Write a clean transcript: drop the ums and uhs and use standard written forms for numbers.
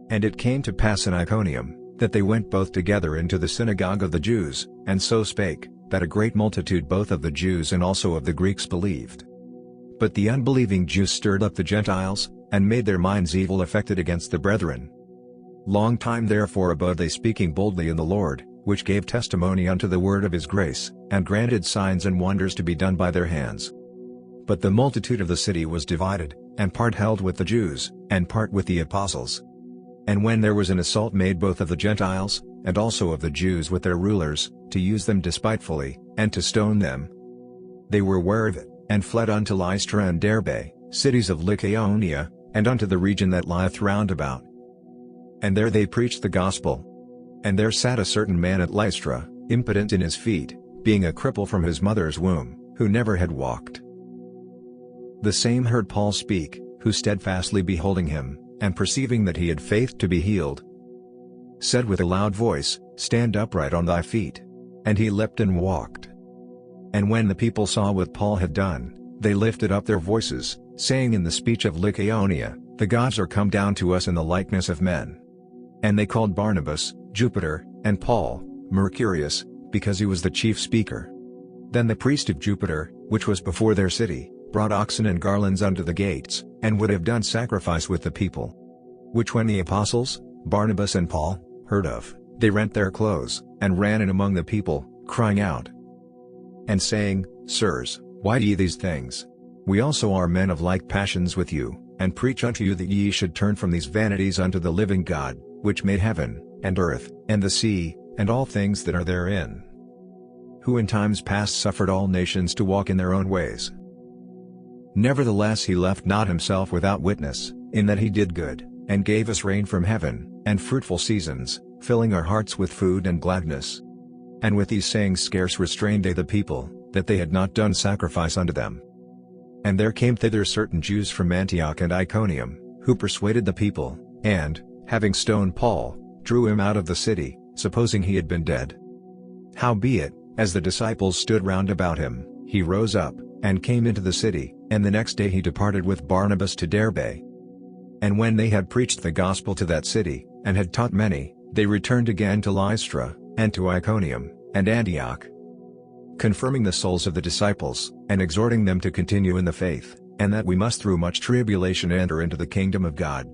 And it came to pass in Iconium, that they went both together into the synagogue of the Jews, and so spake, that a great multitude both of the Jews and also of the Greeks believed. But the unbelieving Jews stirred up the Gentiles, and made their minds evil affected against the brethren. Long time therefore abode they speaking boldly in the Lord, which gave testimony unto the word of his grace, and granted signs and wonders to be done by their hands. But the multitude of the city was divided, and part held with the Jews, and part with the apostles. And when there was an assault made both of the Gentiles, and also of the Jews with their rulers, to use them despitefully, and to stone them, they were ware of it, and fled unto Lystra and Derbe, cities of Lycaonia, and unto the region that lieth round about. And there they preached the gospel. And there sat a certain man at Lystra, impotent in his feet, being a cripple from his mother's womb, who never had walked. The same heard Paul speak, who steadfastly beholding him, and perceiving that he had faith to be healed, said with a loud voice, Stand upright on thy feet. And he leapt and walked. And when the people saw what Paul had done, they lifted up their voices, saying in the speech of Lycaonia, The gods are come down to us in the likeness of men. And they called Barnabas, Jupiter, and Paul, Mercurius, because he was the chief speaker. Then the priest of Jupiter, which was before their city, brought oxen and garlands unto the gates, and would have done sacrifice with the people. Which when the apostles, Barnabas and Paul, heard of, they rent their clothes, and ran in among the people, crying out, and saying, Sirs, why do ye these things? We also are men of like passions with you, and preach unto you that ye should turn from these vanities unto the living God, which made heaven, and earth, and the sea, and all things that are therein. Who in times past suffered all nations to walk in their own ways. Nevertheless he left not himself without witness, in that he did good, and gave us rain from heaven, and fruitful seasons, filling our hearts with food and gladness. And with these sayings scarce restrained they the people, that they had not done sacrifice unto them. And there came thither certain Jews from Antioch and Iconium, who persuaded the people, and, having stoned Paul, drew him out of the city, supposing he had been dead. Howbeit, as the disciples stood round about him, he rose up, and came into the city, and the next day he departed with Barnabas to Derbe. And when they had preached the gospel to that city, and had taught many, they returned again to Lystra, and to Iconium, and Antioch, confirming the souls of the disciples, and exhorting them to continue in the faith, and that we must through much tribulation enter into the kingdom of God.